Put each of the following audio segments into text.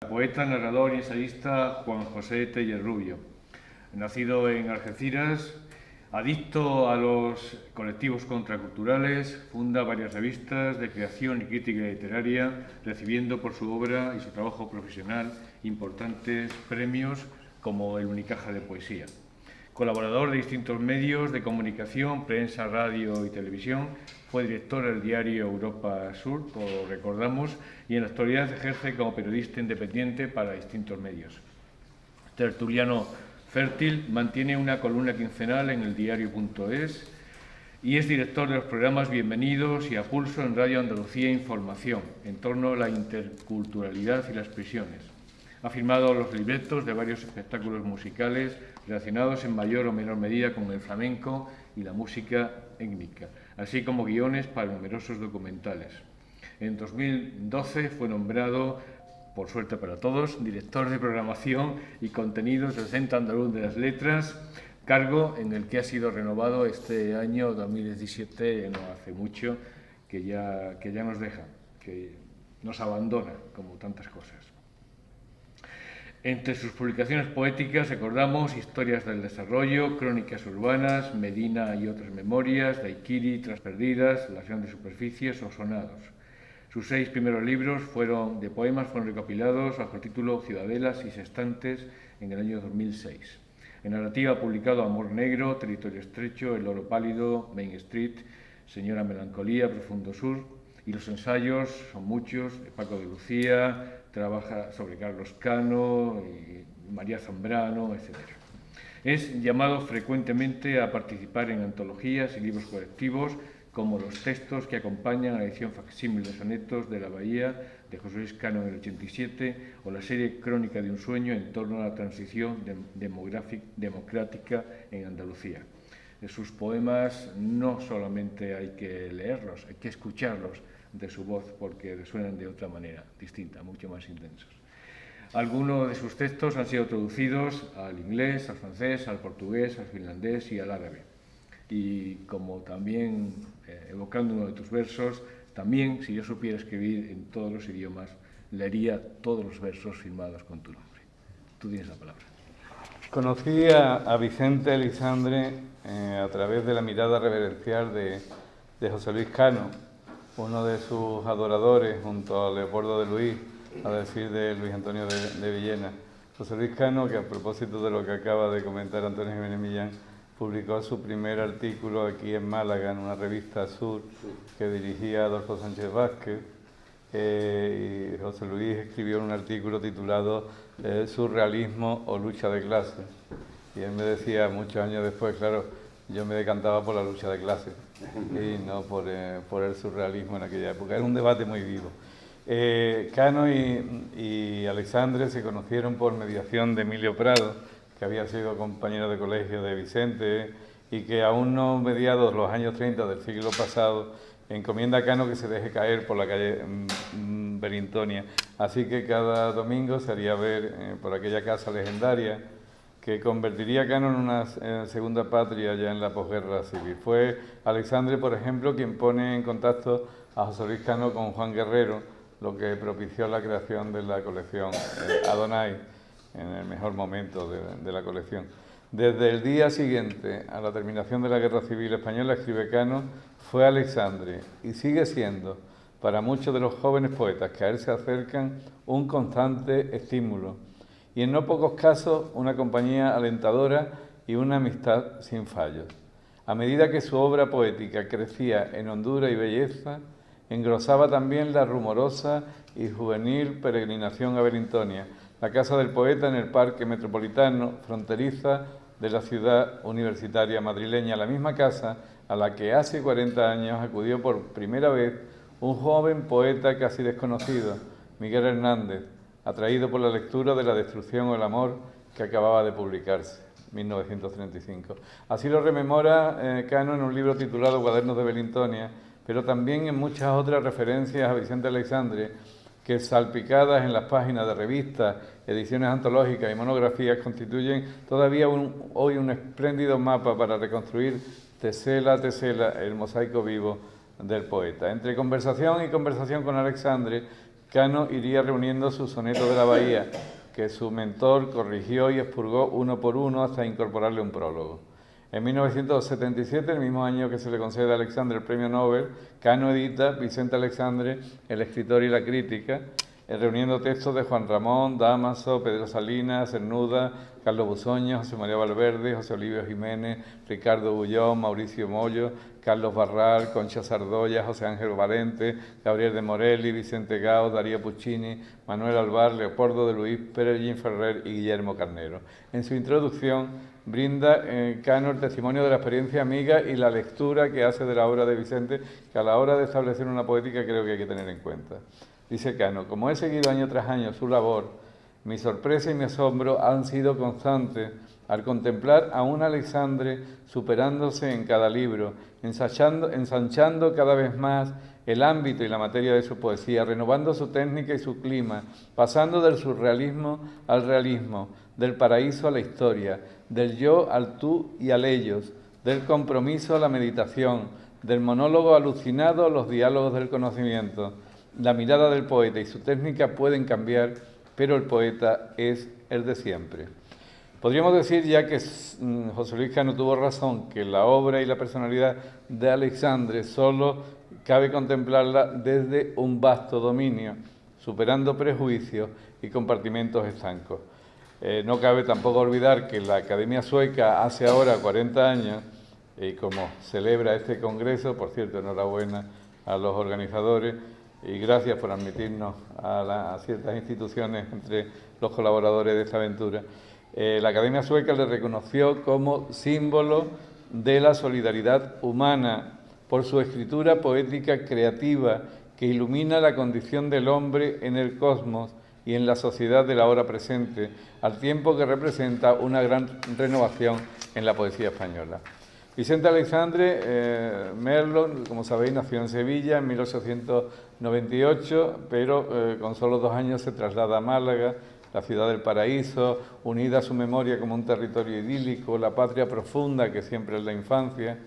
Poeta, narrador y ensayista Juan José Tellez Rubio. Nacido en Algeciras, adicto a los colectivos contraculturales, funda varias revistas de creación y crítica literaria, recibiendo por su obra y su trabajo profesional importantes premios como el Unicaja de Poesía. Colaborador de distintos medios de comunicación, prensa, radio y televisión, fue director del diario Europa Sur, como recordamos, y en la actualidad ejerce como periodista independiente para distintos medios. Tertuliano fértil, mantiene una columna quincenal en el diario.es y es director de los programas Bienvenidos y A Pulso en Radio Andalucía Información, en torno a la interculturalidad y las prisiones. Ha firmado los libretos de varios espectáculos musicales relacionados en mayor o menor medida con el flamenco y la música étnica, así como guiones para numerosos documentales. En 2012 fue nombrado, por suerte para todos, director de programación y contenidos del Centro Andaluz de las Letras, cargo en el que ha sido renovado este año 2017, no hace mucho, que ya nos deja, que nos abandona, como tantas cosas. Entre sus publicaciones poéticas recordamos Historias del Desarrollo, Crónicas Urbanas, Medina y otras memorias, Daiquiri, Tras Perdidas, Las Grandes Superficies o Sonados. Sus 6 primeros libros de poemas fueron recopilados bajo el título Ciudadelas y Sextantes en el año 2006. En narrativa ha publicado Amor Negro, Territorio Estrecho, El Oro Pálido, Main Street, Señora Melancolía, Profundo Sur, y los ensayos son muchos, Paco de Lucía, trabaja sobre Carlos Cano, y María Zambrano, etc. Es llamado frecuentemente a participar en antologías y libros colectivos, como los textos que acompañan a la edición facsímil de Sonetos de la Bahía de José Luis Cano en el 87, o la serie Crónica de un sueño en torno a la transición democrática en Andalucía. De sus poemas no solamente hay que leerlos, hay que escucharlos de su voz, porque resuenan de otra manera, distinta, mucho más intensos. Algunos de sus textos han sido traducidos al inglés, al francés, al portugués, al finlandés y al árabe. Y como también, evocando uno de tus versos, también, si yo supiera escribir en todos los idiomas, leería todos los versos firmados con tu nombre. Tú tienes la palabra. Conocí a Vicente Aleixandre a través de la mirada reverencial de José Luis Cano, uno de sus adoradores, junto a Leopoldo de Luis, a decir de Luis Antonio de Villena. José Luis Cano, que a propósito de lo que acaba de comentar Antonio Jiménez Millán, publicó su primer artículo aquí en Málaga, en una revista Sur, que dirigía Adolfo Sánchez Vázquez, y José Luis escribió un artículo titulado Surrealismo o lucha de clases. Y él me decía, muchos años después, claro, yo me decantaba por la lucha de clases y no por el surrealismo en aquella época. Era un debate muy vivo. Cano y Aleixandre se conocieron por mediación de Emilio Prado, que había sido compañero de colegio de Vicente y que aún no mediados los años 30 del siglo pasado encomienda a Cano que se deje caer por la calle Berintonia. Así que cada domingo se haría ver por aquella casa legendaria que convertiría a Cano en una segunda patria ya en la posguerra civil. Fue Aleixandre, por ejemplo, quien pone en contacto a José Luis Cano con Juan Guerrero, lo que propició la creación de la colección Adonai, en el mejor momento de la colección. Desde el día siguiente a la terminación de la Guerra Civil Española, escribe Cano, fue Aleixandre y sigue siendo, para muchos de los jóvenes poetas que a él se acercan, un constante estímulo y en no pocos casos una compañía alentadora y una amistad sin fallos. A medida que su obra poética crecía en hondura y belleza, engrosaba también la rumorosa y juvenil peregrinación a Berintonia, la casa del poeta en el Parque Metropolitano, fronteriza de la ciudad universitaria madrileña, la misma casa a la que hace 40 años acudió por primera vez un joven poeta casi desconocido, Miguel Hernández, atraído por la lectura de La destrucción o el amor, que acababa de publicarse, 1935. Así lo rememora Cano en un libro titulado Cuadernos de Berintonia, pero también en muchas otras referencias a Vicente Aleixandre, que salpicadas en las páginas de revistas, ediciones antológicas y monografías constituyen todavía hoy un espléndido mapa para reconstruir tesela a tesela el mosaico vivo del poeta. Entre conversación y conversación con Aleixandre, Cano iría reuniendo sus sonetos de la Bahía, que su mentor corrigió y expurgó uno por uno hasta incorporarle un prólogo. En 1977, el mismo año que se le concede a Alexandre el premio Nobel, Cano edita Vicente Alexandre, el escritor y la crítica, reuniendo textos de Juan Ramón, Dámaso, Pedro Salinas, Cernuda, Carlos Busoño, José María Valverde, José Olivio Jiménez, Ricardo Bullón, Mauricio Mollo, Carlos Barral, Concha Sardoya, José Ángel Valente, Gabriel de Morelli, Vicente Gao, Darío Puccini, Manuel Alvar, Leopoldo de Luis, Pérez Gin Ferrer y Guillermo Carnero. En su introducción brinda Cano el testimonio de la experiencia amiga y la lectura que hace de la obra de Vicente, que a la hora de establecer una poética creo que hay que tener en cuenta. Dice Cano: como he seguido año tras año su labor, mi sorpresa y mi asombro han sido constantes al contemplar a un Alexandre superándose en cada libro, ensanchando cada vez más el ámbito y la materia de su poesía, renovando su técnica y su clima, pasando del surrealismo al realismo, del paraíso a la historia, del yo al tú y al ellos, del compromiso a la meditación, del monólogo alucinado a los diálogos del conocimiento. La mirada del poeta y su técnica pueden cambiar, pero el poeta es el de siempre. Podríamos decir ya que José Luis Cano tuvo razón, que la obra y la personalidad de Alexandre solo cabe contemplarla desde un vasto dominio, superando prejuicios y compartimentos estancos. No cabe tampoco olvidar que la Academia Sueca hace ahora 40 años, y como celebra este congreso, por cierto, enhorabuena a los organizadores, y gracias por admitirnos a ciertas instituciones entre los colaboradores de esta aventura. La Academia Sueca le reconoció como símbolo de la solidaridad humana por su escritura poética creativa que ilumina la condición del hombre en el cosmos y en la sociedad de la hora presente, al tiempo que representa una gran renovación en la poesía española. Vicente Alexandre Merlo, como sabéis, nació en Sevilla en 1898, pero con solo 2 años se traslada a Málaga, la ciudad del paraíso, unida a su memoria como un territorio idílico, la patria profunda que siempre es la infancia.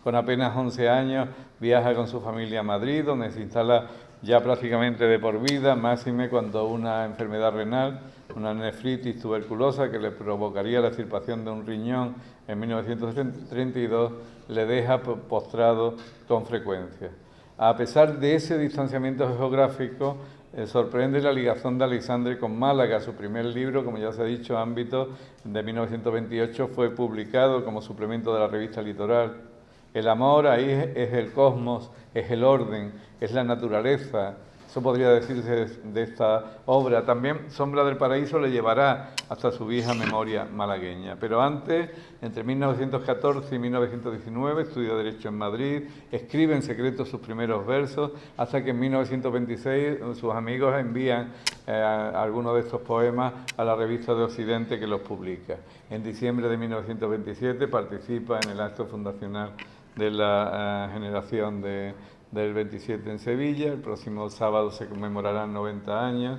Con apenas 11 años viaja con su familia a Madrid, donde se instala ya prácticamente de por vida, máxime cuando una enfermedad renal, una nefritis tuberculosa que le provocaría la extirpación de un riñón en 1932, le deja postrado con frecuencia. A pesar de ese distanciamiento geográfico, sorprende la ligación de Alexandre con Málaga. Su primer libro, como ya se ha dicho, Ámbito, de 1928, fue publicado como suplemento de la revista Litoral. El amor ahí es el cosmos, es el orden, es la naturaleza. Eso podría decirse de esta obra. También Sombra del Paraíso le llevará hasta su vieja memoria malagueña. Pero antes, entre 1914 y 1919, estudia Derecho en Madrid, escribe en secreto sus primeros versos, hasta que en 1926 sus amigos envían algunos de estos poemas a la revista de Occidente, que los publica. En diciembre de 1927 participa en el acto fundacional de la generación del 27 en Sevilla. El próximo sábado se conmemorarán 90 años,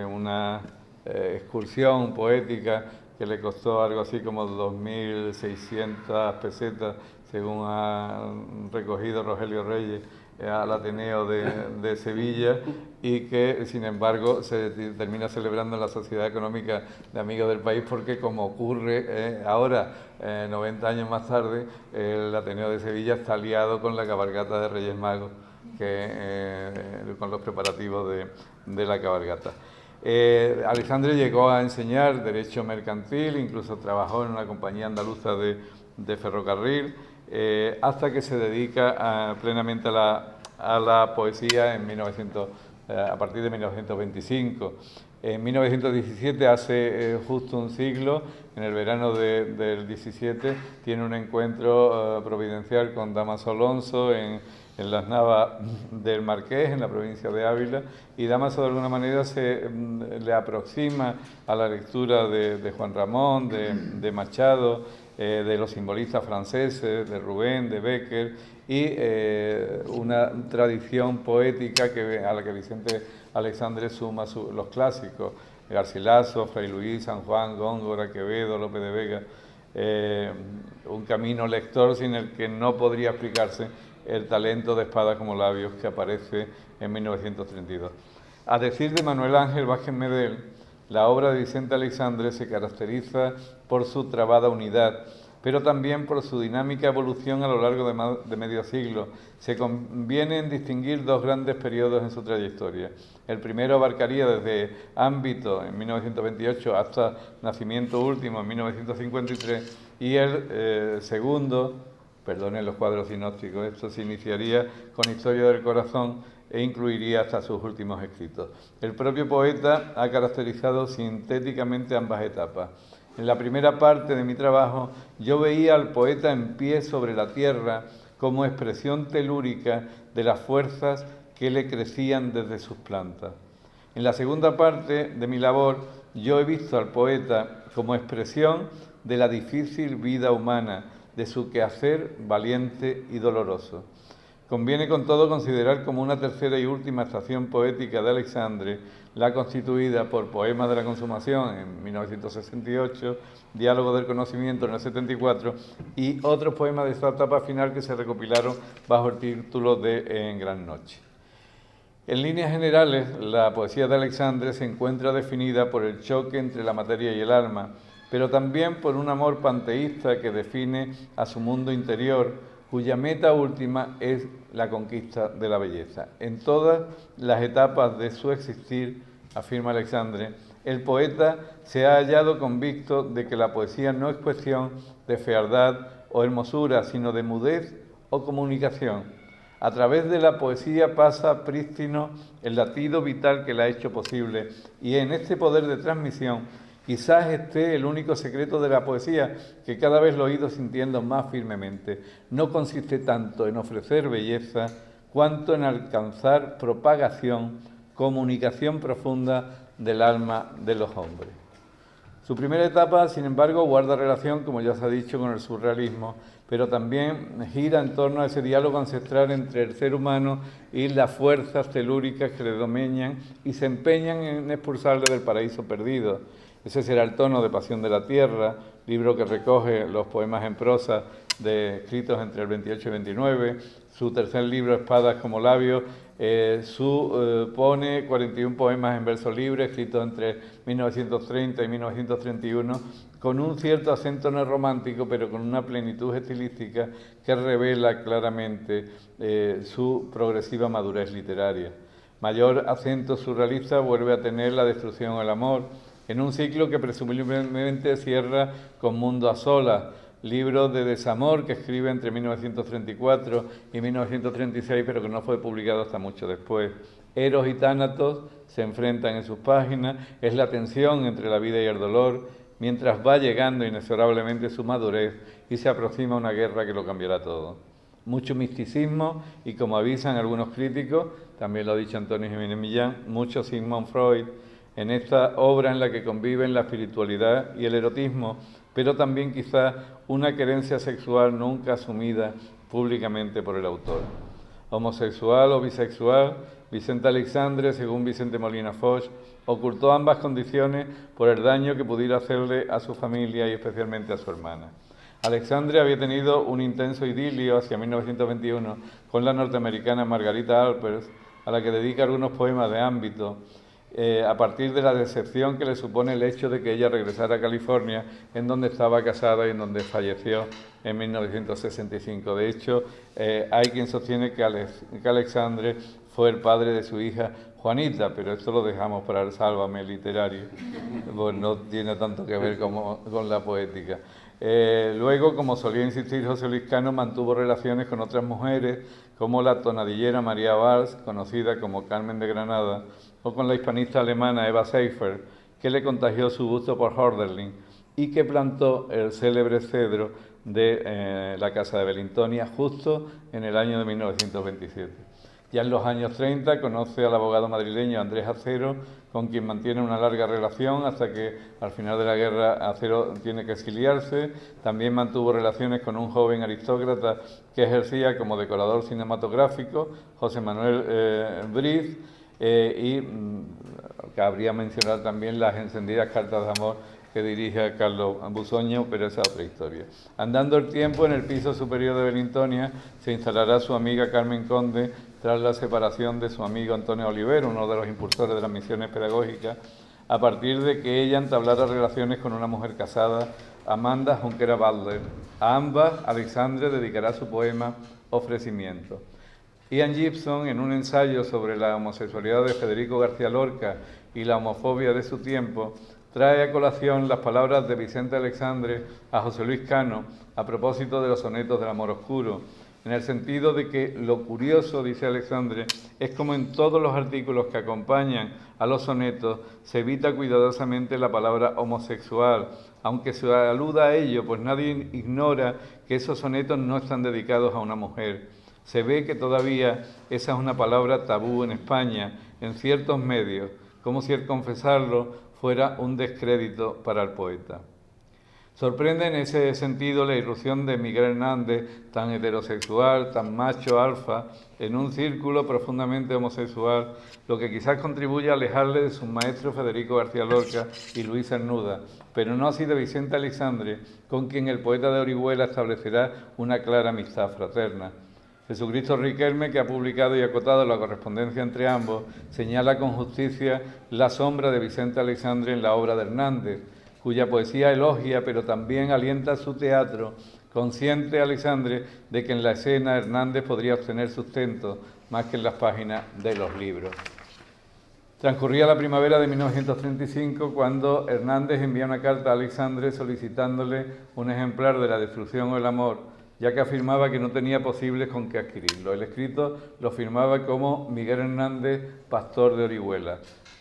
una excursión poética que le costó algo así como 2.600 pesetas, según ha recogido Rogelio Reyes, al Ateneo de Sevilla, y que sin embargo se termina celebrando en la Sociedad Económica de Amigos del País, porque como ocurre ahora, 90 años más tarde, el Ateneo de Sevilla está aliado con la cabalgata de Reyes Magos, con los preparativos de la cabalgata. Alexandre llegó a enseñar Derecho Mercantil, incluso trabajó en una compañía andaluza de ferrocarril, hasta que se dedica plenamente a la poesía a partir de 1925. En 1917, hace justo un siglo, en el verano del 17, tiene un encuentro providencial con Dámaso Alonso en las Navas del Marqués, en la provincia de Ávila, y Dámaso de alguna manera le aproxima a la lectura de Juan Ramón, de Machado, de los simbolistas franceses, de Rubén, de Becker, y una tradición poética a la que Vicente Alexandre suma los clásicos: Garcilaso, Fray Luis, San Juan, Góngora, Quevedo, López de Vega. Un camino lector sin el que no podría explicarse el talento de Espadas como labios que aparece en 1932. A decir de Manuel Ángel Vázquez Medel, la obra de Vicente Aleixandre se caracteriza por su trabada unidad, pero también por su dinámica evolución a lo largo de medio siglo. Se conviene en distinguir dos grandes periodos en su trayectoria. El primero abarcaría desde Ámbito, en 1928, hasta Nacimiento Último, en 1953, y el segundo, perdonen los cuadros sinópticos, esto se iniciaría con Historia del Corazón e incluiría hasta sus últimos escritos. El propio poeta ha caracterizado sintéticamente ambas etapas. En la primera parte de mi trabajo, yo veía al poeta en pie sobre la tierra como expresión telúrica de las fuerzas que le crecían desde sus plantas. En la segunda parte de mi labor, yo he visto al poeta como expresión de la difícil vida humana, de su quehacer valiente y doloroso. Conviene con todo considerar como una tercera y última estación poética de Aleixandre la constituida por Poemas de la Consumación en 1968, Diálogo del Conocimiento en el 74 y otros poemas de esta etapa final que se recopilaron bajo el título de En Gran Noche. En líneas generales, la poesía de Aleixandre se encuentra definida por el choque entre la materia y el alma, pero también por un amor panteísta que define a su mundo interior, cuya meta última es la conquista de la belleza. En todas las etapas de su existir, afirma Aleixandre, el poeta se ha hallado convicto de que la poesía no es cuestión de fealdad o hermosura, sino de mudez o comunicación. A través de la poesía pasa prístino el latido vital que la ha hecho posible, y en este poder de transmisión quizás esté el único secreto de la poesía, que cada vez lo he ido sintiendo más firmemente. No consiste tanto en ofrecer belleza, cuanto en alcanzar propagación, comunicación profunda del alma de los hombres. Su primera etapa, sin embargo, guarda relación, como ya se ha dicho, con el surrealismo, pero también gira en torno a ese diálogo ancestral entre el ser humano y las fuerzas telúricas que le domeñan y se empeñan en expulsarle del paraíso perdido. Ese será el tono de Pasión de la Tierra, libro que recoge los poemas en prosa escritos entre el 28 y 29. Su tercer libro, Espadas como labios, pone 41 poemas en verso libre, escritos entre 1930 y 1931, con un cierto acento neorromántico, pero con una plenitud estilística que revela claramente su progresiva madurez literaria. Mayor acento surrealista vuelve a tener La destrucción o el amor, en un ciclo que presumiblemente cierra con Mundo a solas, libro de desamor que escribe entre 1934 y 1936, pero que no fue publicado hasta mucho después. Eros y Tánatos se enfrentan en sus páginas, es la tensión entre la vida y el dolor, mientras va llegando inexorablemente su madurez y se aproxima una guerra que lo cambiará todo. Mucho misticismo y, como avisan algunos críticos, también lo ha dicho Antonio Jiménez Millán, mucho Sigmund Freud, en esta obra en la que conviven la espiritualidad y el erotismo, pero también quizá una querencia sexual nunca asumida públicamente por el autor. Homosexual o bisexual, Vicente Aleixandre, según Vicente Molina Foix, ocultó ambas condiciones por el daño que pudiera hacerle a su familia y especialmente a su hermana. Aleixandre había tenido un intenso idilio hacia 1921 con la norteamericana Margarita Alpers, a la que dedica algunos poemas de ámbito, a partir de la decepción que le supone el hecho de que ella regresara a California, en donde estaba casada y en donde falleció en 1965. De hecho, hay quien sostiene que Aleixandre fue el padre de su hija Juanita, pero esto lo dejamos para el sálvame literario, pues no tiene tanto que ver con la poética. Luego, como solía insistir José Luis Cano, mantuvo relaciones con otras mujeres, como la tonadillera María Valls, conocida como Carmen de Granada, o con la hispanista alemana Eva Seifer, que le contagió su gusto por Hölderlin y que plantó el célebre cedro de la Casa de Belintonia justo en el año de 1927. Ya en los años 30 conoce al abogado madrileño Andrés Acero, con quien mantiene una larga relación hasta que al final de la guerra Acero tiene que exiliarse. También mantuvo relaciones con un joven aristócrata que ejercía como decorador cinematográfico, José Manuel Briz, y cabría mencionar también las encendidas cartas de amor que dirige a Carlos Busoño, pero esa es otra historia. Andando el tiempo, en el piso superior de Belintonia se instalará su amiga Carmen Conde, tras la separación de su amigo Antonio Olivero, uno de los impulsores de las misiones pedagógicas, a partir de que ella entablara relaciones con una mujer casada, Amanda Junquera Butler. A ambas, Alexandre dedicará su poema Ofrecimiento. Ian Gibson, en un ensayo sobre la homosexualidad de Federico García Lorca y la homofobia de su tiempo, trae a colación las palabras de Vicente Alexandre a José Luis Cano a propósito de los sonetos del amor oscuro, en el sentido de que lo curioso, dice Alexandre, es como en todos los artículos que acompañan a los sonetos se evita cuidadosamente la palabra homosexual, aunque se aluda a ello, pues nadie ignora que esos sonetos no están dedicados a una mujer. Se ve que todavía esa es una palabra tabú en España, en ciertos medios, como si el confesarlo fuera un descrédito para el poeta. Sorprende en ese sentido la irrupción de Miguel Hernández, tan heterosexual, tan macho alfa, en un círculo profundamente homosexual, lo que quizás contribuye a alejarle de sus maestros Federico García Lorca y Luis Cernuda, pero no así de Vicente Alexandre, con quien el poeta de Orihuela establecerá una clara amistad fraterna. Jesucristo Riquelme, que ha publicado y acotado la correspondencia entre ambos, señala con justicia la sombra de Vicente Alexandre en la obra de Hernández, cuya poesía elogia, pero también alienta su teatro, consciente Alexandre de que en la escena Hernández podría obtener sustento más que en las páginas de los libros. Transcurría la primavera de 1935 cuando Hernández envía una carta a Alexandre solicitándole un ejemplar de La destrucción o el amor, ya que afirmaba que no tenía posibles con qué adquirirlo. El escrito lo firmaba como Miguel Hernández, pastor de Orihuela.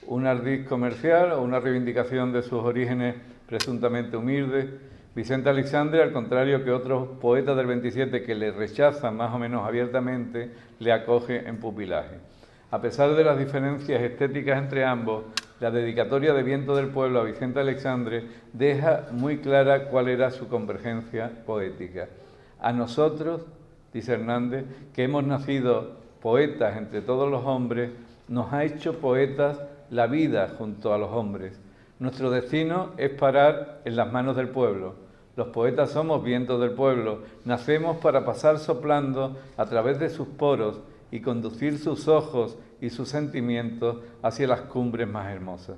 Un ardid comercial o una reivindicación de sus orígenes presuntamente humildes. Vicente Alexandre, al contrario que otros poetas del 27 que le rechazan más o menos abiertamente, le acoge en pupilaje. A pesar de las diferencias estéticas entre ambos, la dedicatoria de Viento del Pueblo a Vicente Alexandre deja muy clara cuál era su convergencia poética. A nosotros, dice Hernández, que hemos nacido poetas entre todos los hombres, nos ha hecho poetas la vida junto a los hombres. Nuestro destino es parar en las manos del pueblo. Los poetas somos vientos del pueblo, nacemos para pasar soplando a través de sus poros y conducir sus ojos y sus sentimientos hacia las cumbres más hermosas.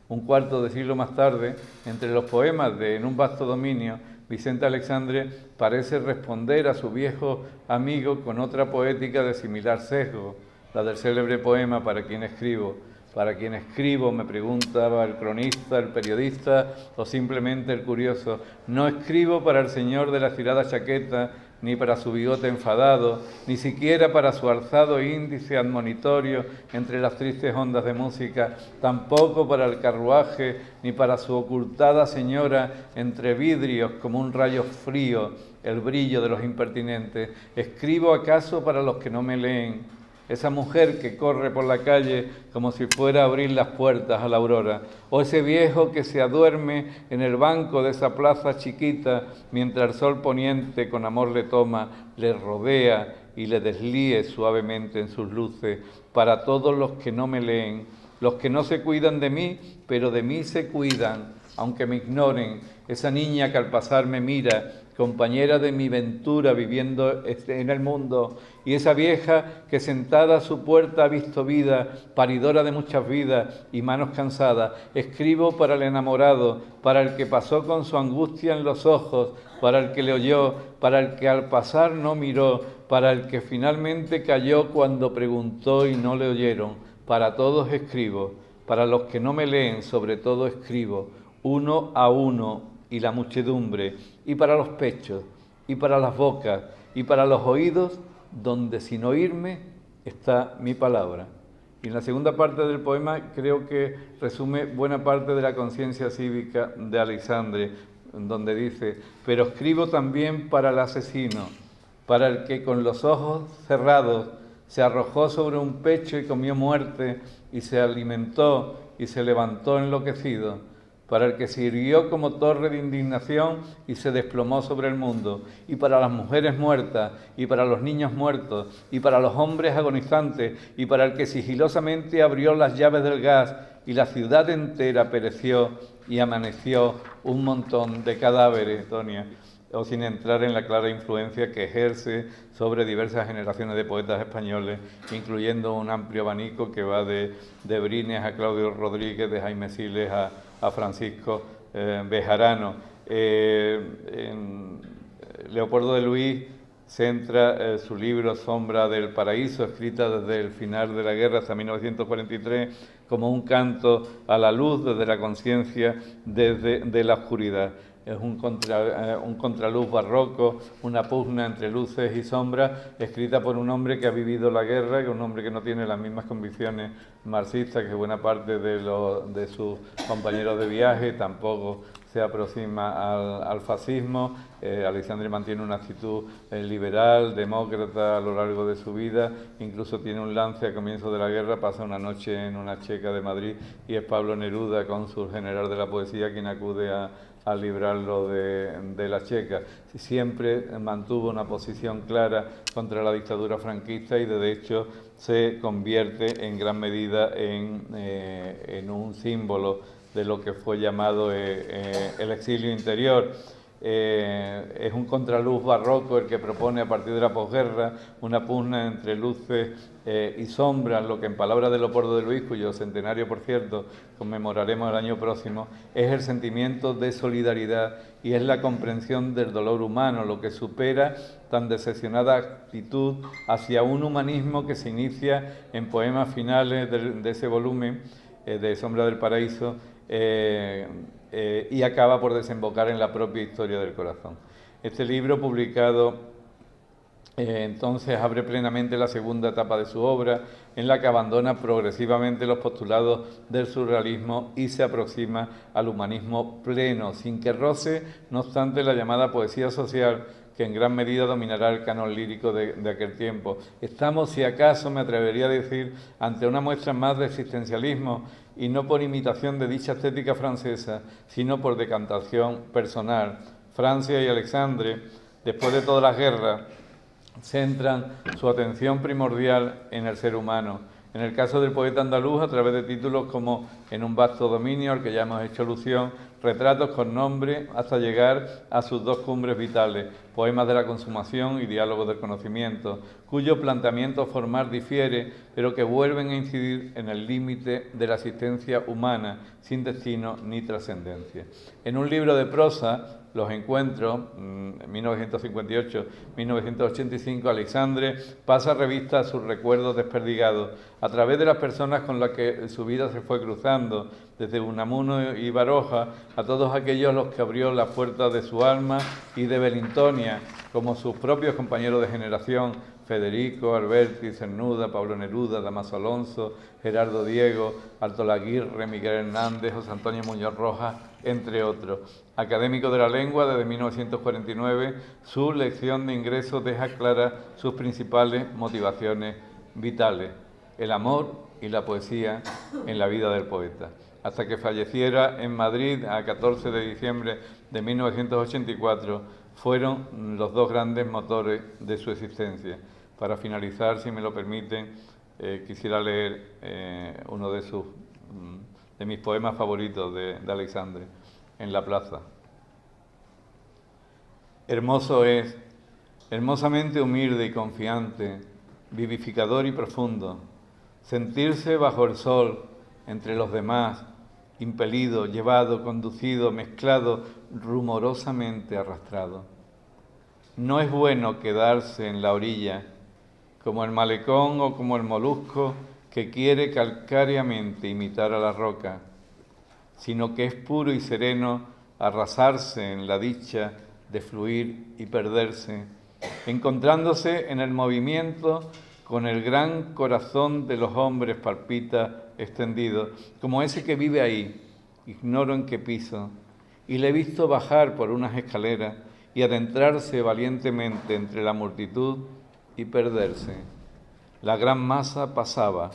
Un cuarto de siglo más tarde, entre los poemas de En un vasto dominio, Vicente Alexandre parece responder a su viejo amigo con otra poética de similar sesgo, la del célebre poema Para quién escribo. Para quién escribo, me preguntaba el cronista, el periodista o simplemente el curioso. No escribo para el señor de la estirada chaqueta, ni para su bigote enfadado, ni siquiera para su alzado índice admonitorio entre las tristes ondas de música, tampoco para el carruaje, ni para su ocultada señora entre vidrios como un rayo frío, el brillo de los impertinentes. Escribo acaso para los que no me leen, esa mujer que corre por la calle como si fuera a abrir las puertas a la aurora, o ese viejo que se aduerme en el banco de esa plaza chiquita mientras el sol poniente con amor le toma, le rodea y le deslíe suavemente en sus luces, para todos los que no me leen, los que no se cuidan de mí, pero de mí se cuidan, aunque me ignoren, esa niña que al pasar me mira, compañera de mi ventura viviendo en el mundo, y esa vieja que sentada a su puerta ha visto vida, paridora de muchas vidas y manos cansadas. Escribo para el enamorado, para el que pasó con su angustia en los ojos, para el que le oyó, para el que al pasar no miró, para el que finalmente cayó cuando preguntó y no le oyeron. Para todos escribo, para los que no me leen sobre todo escribo, uno a uno, y la muchedumbre, y para los pechos, y para las bocas, y para los oídos, donde sin oírme está mi palabra. Y en la segunda parte del poema creo que resume buena parte de la conciencia cívica de Alexandre, donde dice: pero escribo también para el asesino, para el que con los ojos cerrados se arrojó sobre un pecho y comió muerte, y se alimentó y se levantó enloquecido, para el que se irguió como torre de indignación y se desplomó sobre el mundo, y para las mujeres muertas, y para los niños muertos, y para los hombres agonizantes, y para el que sigilosamente abrió las llaves del gas, y la ciudad entera pereció, y amaneció un montón de cadáveres, Donia. o sin entrar en la clara influencia que ejerce sobre diversas generaciones de poetas españoles, incluyendo un amplio abanico que va de Brines a Claudio Rodríguez, de Jaime Siles a Francisco Bejarano. Leopoldo de Luis centra su libro Sombra del Paraíso, escrita desde el final de la guerra hasta 1943, como un canto a la luz desde la conciencia, desde la oscuridad. Es un contraluz barroco, una pugna entre luces y sombras, escrita por un hombre que ha vivido la guerra, que es un hombre que no tiene las mismas convicciones marxistas que buena parte de sus compañeros de viaje, tampoco se aproxima al fascismo. Aleixandre mantiene una actitud liberal, demócrata a lo largo de su vida, incluso tiene un lance a comienzo de la guerra, pasa una noche en una checa de Madrid y es Pablo Neruda, cónsul general de la poesía, quien acude a librarlo de la checa. Siempre mantuvo una posición clara contra la dictadura franquista y de hecho se convierte en gran medida en un símbolo de lo que fue llamado el exilio interior. Es un contraluz barroco el que propone a partir de la posguerra una pugna entre luces y sombras, lo que en palabras de Leopoldo de Luis, cuyo centenario por cierto conmemoraremos el año próximo, es el sentimiento de solidaridad y es la comprensión del dolor humano, lo que supera tan decepcionada actitud hacia un humanismo que se inicia en poemas finales de ese volumen de Sombra del Paraíso, y acaba por desembocar en la propia historia del corazón. Este libro, publicado entonces, abre plenamente la segunda etapa de su obra, en la que abandona progresivamente los postulados del surrealismo y se aproxima al humanismo pleno, sin que roce, no obstante, la llamada poesía social, que en gran medida dominará el canon lírico de aquel tiempo. Estamos, si acaso, me atrevería a decir, ante una muestra más de existencialismo, y no por imitación de dicha estética francesa, sino por decantación personal. Francia y Aleixandre, después de todas las guerras, centran su atención primordial en el ser humano. En el caso del poeta andaluz, a través de títulos como En un vasto dominio, al que ya hemos hecho alusión, retratos con nombre, hasta llegar a sus dos cumbres vitales, Poemas de la consumación y Diálogos del conocimiento, cuyo planteamiento formal difiere, pero que vuelven a incidir en el límite de la existencia humana, sin destino ni trascendencia. En un libro de prosa, Los Encuentros, 1958-1985, Aleixandre pasa revista a sus recuerdos desperdigados a través de las personas con las que su vida se fue cruzando, desde Unamuno y Baroja a todos aquellos los que abrió las puertas de su alma y de Belintonia, como sus propios compañeros de generación, Federico, Alberti, Cernuda, Pablo Neruda, Damaso Alonso, Gerardo Diego, Alto Laguirre, Miguel Hernández, José Antonio Muñoz Rojas, entre otros. Académico de la lengua desde 1949, su lección de ingreso deja claras sus principales motivaciones vitales: el amor y la poesía en la vida del poeta. Hasta que falleciera en Madrid a 14 de diciembre de 1984, fueron los dos grandes motores de su existencia. Para finalizar, si me lo permiten, quisiera leer uno de mis poemas favoritos de Aleixandre, En la plaza. Hermoso es, hermosamente humilde y confiante, vivificador y profundo, sentirse bajo el sol, entre los demás, impelido, llevado, conducido, mezclado, rumorosamente arrastrado. No es bueno quedarse en la orilla, como el malecón o como el molusco que quiere calcáreamente imitar a la roca, sino que es puro y sereno arrasarse en la dicha de fluir y perderse, encontrándose en el movimiento con el gran corazón de los hombres palpita extendido, como ese que vive ahí, ignoro en qué piso, y le he visto bajar por unas escaleras y adentrarse valientemente entre la multitud y perderse. La gran masa pasaba,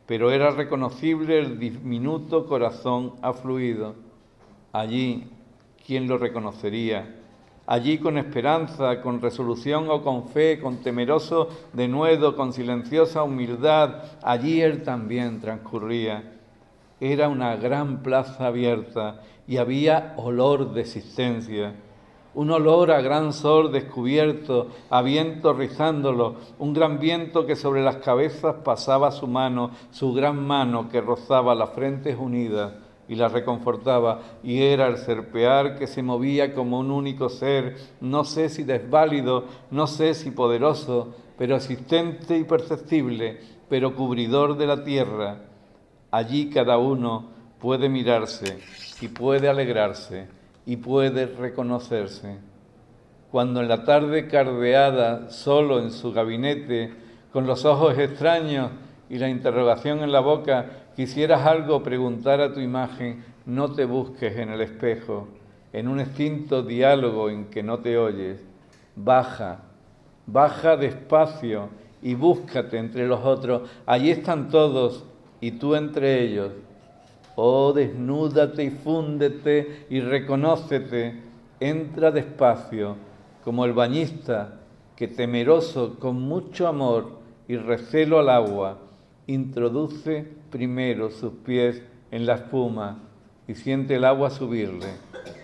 pero era reconocible el diminuto corazón afluido. Allí, ¿quién lo reconocería? Allí, con esperanza, con resolución o con fe, con temeroso denuedo, con silenciosa humildad, allí él también transcurría. Era una gran plaza abierta y había olor de existencia. un olor a gran sol descubierto, a viento rizándolo, un gran viento que sobre las cabezas pasaba su mano, su gran mano que rozaba las frentes unidas y las reconfortaba, y era el serpear que se movía como un único ser, no sé si desválido, no sé si poderoso, pero existente y perceptible, pero cubridor de la tierra. Allí cada uno puede mirarse y puede alegrarse y puede reconocerse. Cuando en la tarde cardeada, solo en su gabinete, con los ojos extraños y la interrogación en la boca, quisieras algo preguntar a tu imagen, no te busques en el espejo, en un extinto diálogo en que no te oyes. Baja, baja despacio y búscate entre los otros. Allí están todos y tú entre ellos. Oh, desnúdate y fúndete y reconócete. Entra despacio, como el bañista que, temeroso con mucho amor y recelo al agua, introduce primero sus pies en la espuma y siente el agua subirle,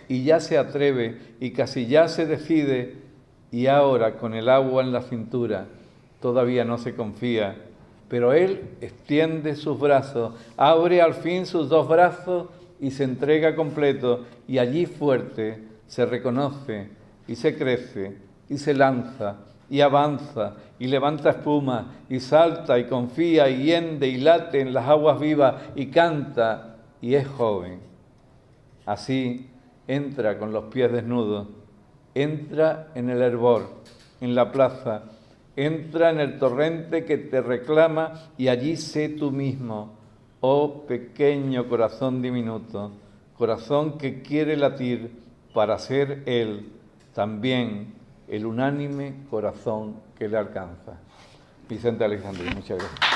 y ya se atreve y casi ya se decide, y ahora con el agua en la cintura todavía no se confía, pero él extiende sus brazos, abre al fin sus dos brazos y se entrega completo, y allí fuerte se reconoce y se crece y se lanza y avanza y levanta espuma y salta y confía y hiende y late en las aguas vivas y canta y es joven. Así entra con los pies desnudos, entra en el hervor, en la plaza, entra en el torrente que te reclama y allí sé tú mismo, oh pequeño corazón diminuto, corazón que quiere latir para ser él también el unánime corazón que le alcanza. Vicente Aleixandri, muchas gracias.